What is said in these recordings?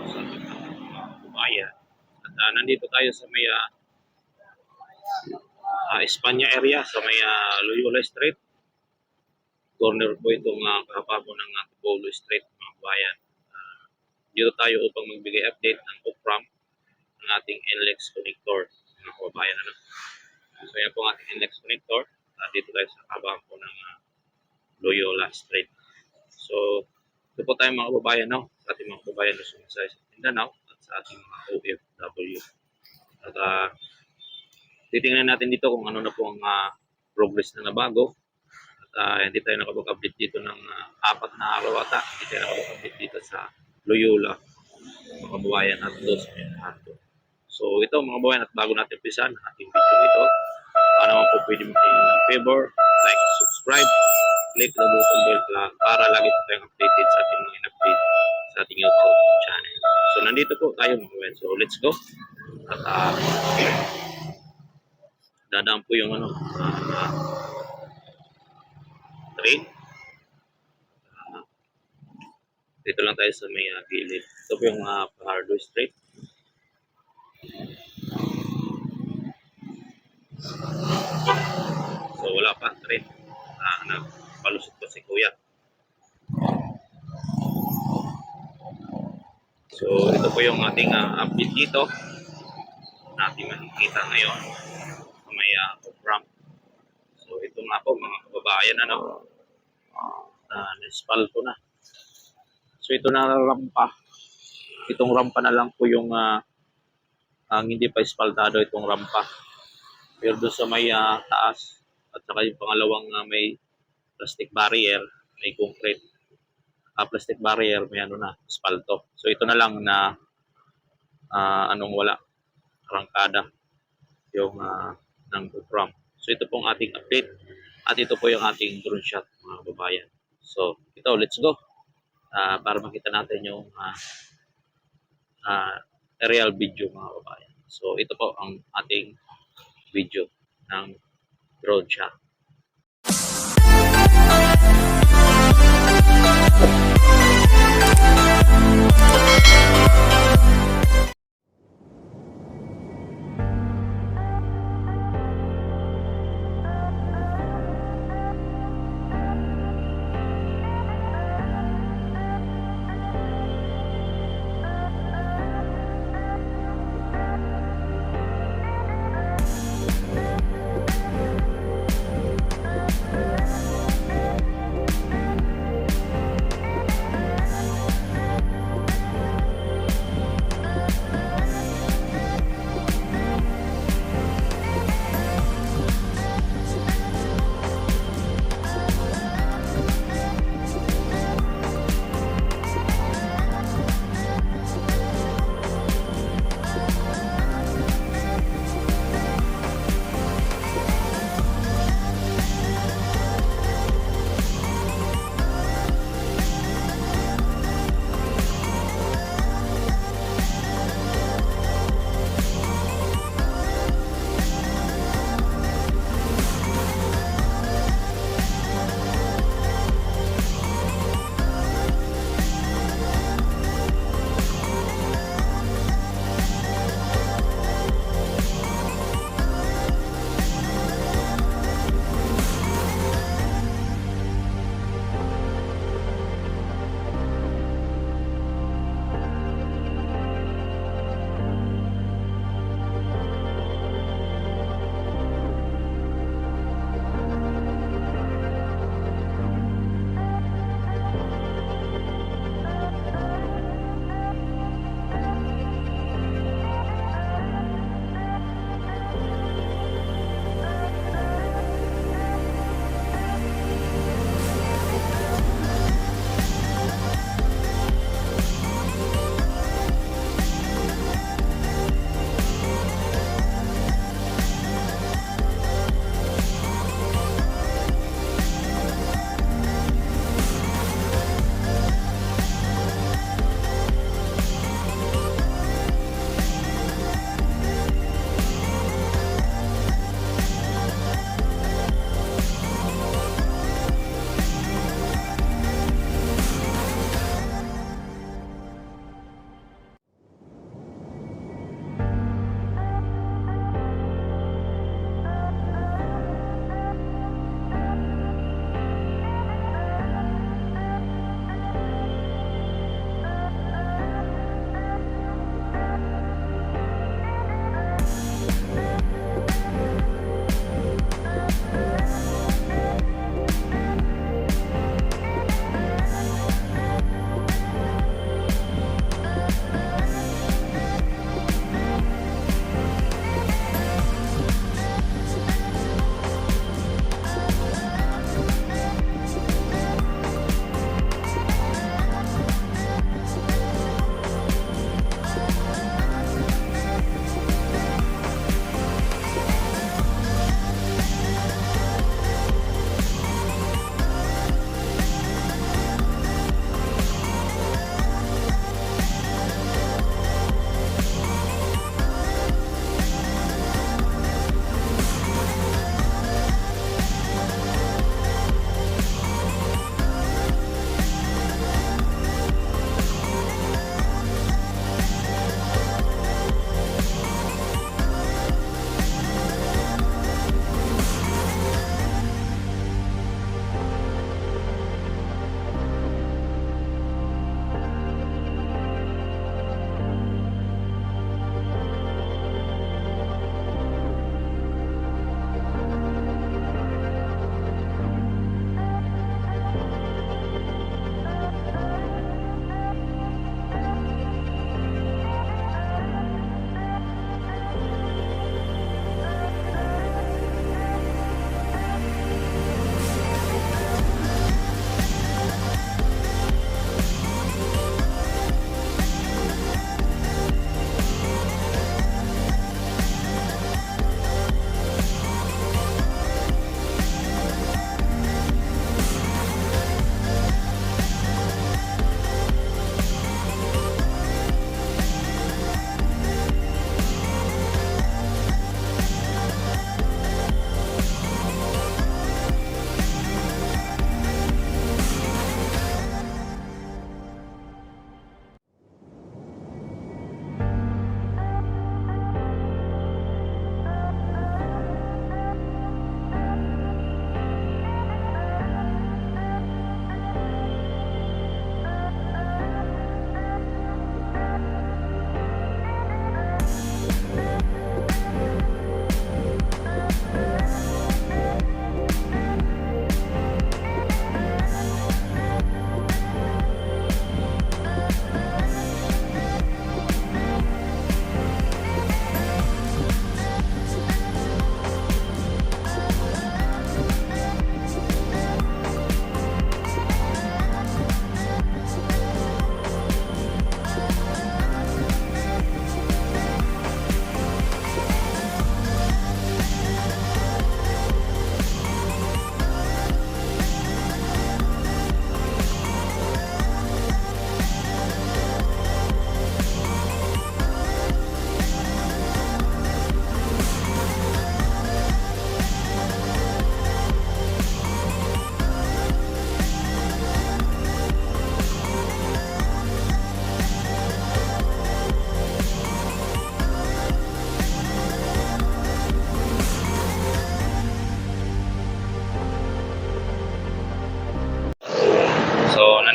sa mga kababayan. At nandito tayo sa may Espanya area, sa may Loyola Street. Corner po itong kahaba po ng Polo Street, mga kababayan. Dito tayo upang magbigay update ng off-ramp ng ating NLEX connector, mga kababayan. So yan po ang ating NLEX connector. Dito tayo sa kahaba po ng Loyola Street. So, ito po tayo mga kababayan, sa ating mga kababayan na sumasay sa Mindanao at sa ating mga OFW. At titingnan natin dito kung ano na po ang progress na nabago. At hindi tayo nakapag-update dito ng 4 na araw ata. Hindi tayo nakapag-update dito sa Loyola, mga kababayan, at Dos Medardo. So, ito mga kababayan, at bago natin umpisan ang ating video ito, naman po pwede mag-tingin ng favor, like, subscribe, click the button bell para lagi po tayong updated sa ating mga in-update sa ating YouTube channel. So, nandito po tayo mga kababayan. So, let's go. At dadaan po yung train. Dito lang tayo sa may gilid. Ito po yung Fajardo Street. So wala pa train. Nagpalusot pa si Kuya. So ito po yung ating update dito. Natin makikita ngayon sa may off-ramp. So ito nga po mga kababayan, na-espalto na. So ito na rampa. Itong rampa na lang po yung ang hindi pa espaltado itong rampa. Pero doon sa may taas at saka yung pangalawang may plastic barrier, may concrete plastic barrier, may espalto. So ito na lang na wala, arangkada yung ng ramp. So ito pong ating update at ito po yung ating drone shot mga kababayan. So ito, let's go para makita natin yung aerial video mga kababayan. So ito po ang ating video ng drone shot.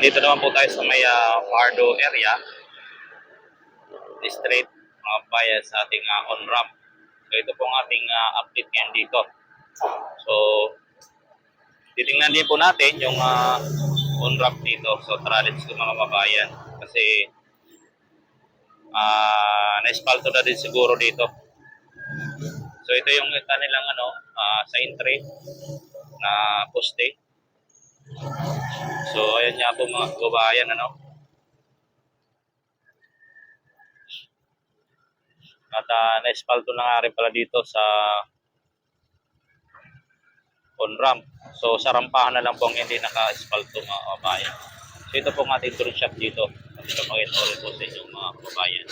Dito naman po tayo sa may Pardo area, straight mga bayan sa ating on-ramp. So ito po ang ating update ngayon dito. So titingnan din po natin yung on-ramp dito. So tara, let's go mga kabayan. Kasi na-espalto na din siguro dito. So ito yung kanilang sa entry na poste. So ayan nga po mga kabayan At na-espalto na nga rin pala dito sa on-ramp. So sa rampahan na lang po ang hindi naka-espalto mga kabayan. So ito po ang ating drone shop dito. At ito pakita ko rin po sa inyo mga kabayan.